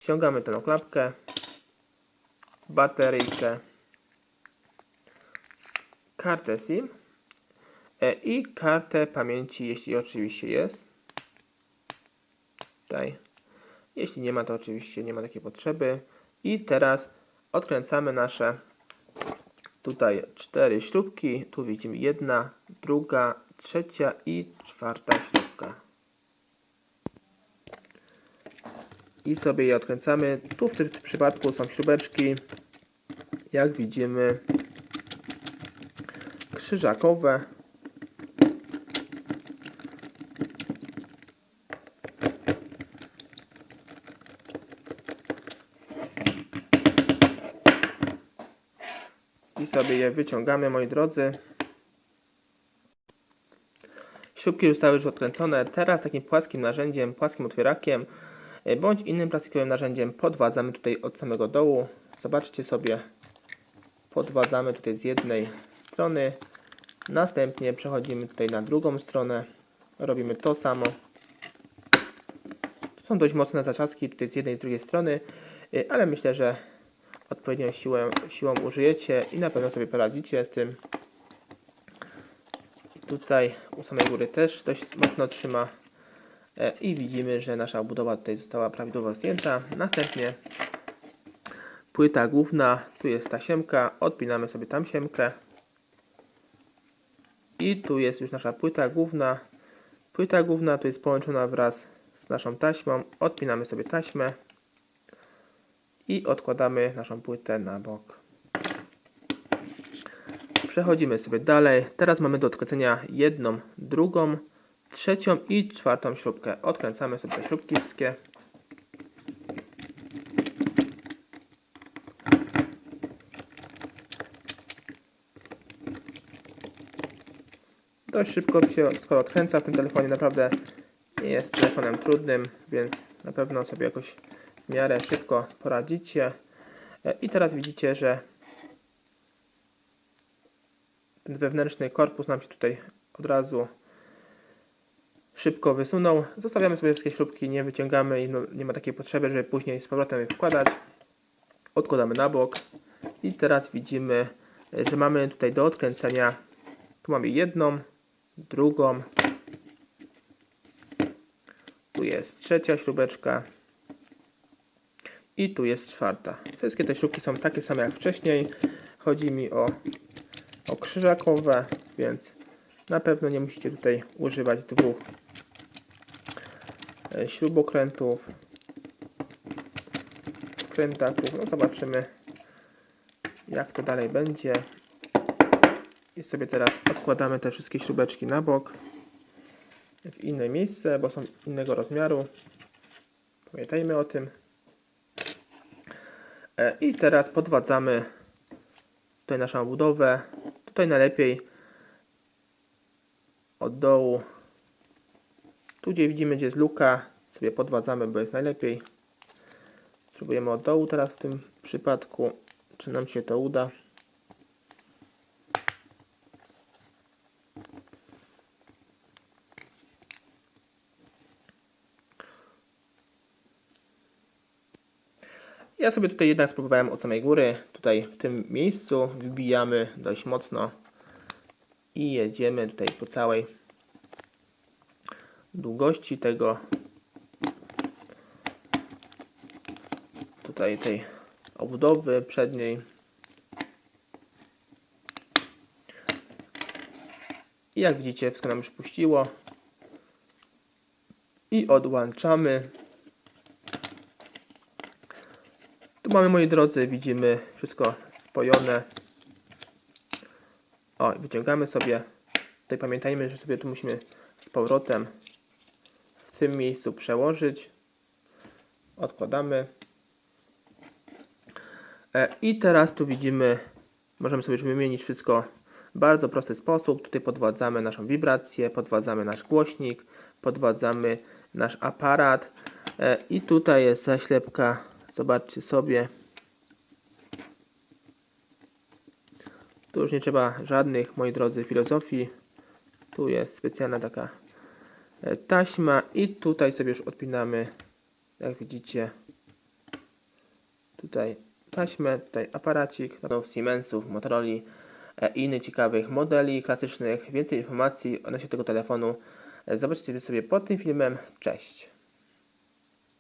ściągamy tę klapkę, bateryjkę, kartę SIM i kartę pamięci, jeśli oczywiście jest. Tutaj. Jeśli nie ma, to oczywiście nie ma takiej potrzeby. I teraz odkręcamy nasze tutaj 4 śrubki. Tu widzimy jedna, druga, trzecia i czwarta śrubka. I sobie je odkręcamy. Tu w tym przypadku są śrubeczki, jak widzimy, krzyżakowe. I sobie je wyciągamy, moi drodzy. Śrubki zostały już odkręcone. Teraz takim płaskim narzędziem, płaskim otwierakiem bądź innym plastikowym narzędziem podwadzamy tutaj od samego dołu. Zobaczcie sobie, podwadzamy tutaj z jednej strony. Następnie przechodzimy tutaj na drugą stronę. Robimy to samo. To są dość mocne zaczaski tutaj z jednej i z drugiej strony, ale myślę, że odpowiednią siłą użyjecie i na pewno sobie poradzicie z tym. Tutaj u samej góry też dość mocno trzyma i widzimy, że nasza obudowa tutaj została prawidłowo zdjęta. Następnie płyta główna, tu jest tasiemka, odpinamy sobie tasiemkę i tu jest już nasza płyta główna. Płyta główna tu jest połączona wraz z naszą taśmą, odpinamy sobie taśmę i odkładamy naszą płytę na bok. Przechodzimy sobie dalej. Teraz mamy do odkręcenia jedną, drugą, trzecią i czwartą śrubkę. Odkręcamy sobie te śrubki wszystkie. Dość szybko się skoro odkręca w tym telefonie. Naprawdę nie jest telefonem trudnym, więc na pewno sobie jakoś w miarę szybko poradzicie. I teraz widzicie, że ten wewnętrzny korpus nam się tutaj od razu szybko wysunął. Zostawiamy sobie wszystkie śrubki, nie wyciągamy i nie ma takiej potrzeby, żeby później z powrotem je wkładać. Odkładamy na bok i teraz widzimy, że mamy tutaj do odkręcenia, tu mamy jedną, drugą, tu jest trzecia śrubeczka i tu jest czwarta. Wszystkie te śrubki są takie same jak wcześniej. Chodzi mi o krzyżakowe, więc na pewno nie musicie tutaj używać dwóch śrubokrętów, krętaków. No zobaczymy, jak to dalej będzie. I sobie teraz odkładamy te wszystkie śrubeczki na bok w inne miejsce, bo są innego rozmiaru. Pamiętajmy o tym. I teraz podwadzamy tutaj naszą budowę. Tutaj najlepiej od dołu, tu gdzie widzimy, gdzie jest luka, sobie podwadzamy, bo jest najlepiej. Spróbujemy od dołu teraz w tym przypadku, czy nam się to uda. Ja sobie tutaj jednak spróbowałem od samej góry. Tutaj w tym miejscu wbijamy dość mocno i jedziemy tutaj po całej długości tego tutaj tej obudowy przedniej. I jak widzicie, wszystko nam już puściło. I odłączamy. Tu mamy, moi drodzy, widzimy wszystko spojone. O, wyciągamy sobie. Tutaj pamiętajmy, że sobie tu musimy z powrotem w tym miejscu przełożyć. Odkładamy. I teraz tu widzimy, możemy sobie już wymienić wszystko w bardzo prosty sposób. Tutaj podwadzamy naszą wibrację, podwadzamy nasz głośnik, podwadzamy nasz aparat. I tutaj jest zaślepka. Zobaczcie sobie. Tu już nie trzeba żadnych, moi drodzy, filozofii. Tu jest specjalna taka taśma i tutaj sobie już odpinamy, jak widzicie, tutaj taśmę, tutaj aparacik, Siemensów, Motorola i innych ciekawych modeli klasycznych. Więcej informacji odnośnie tego telefonu zobaczcie sobie pod tym filmem. Cześć!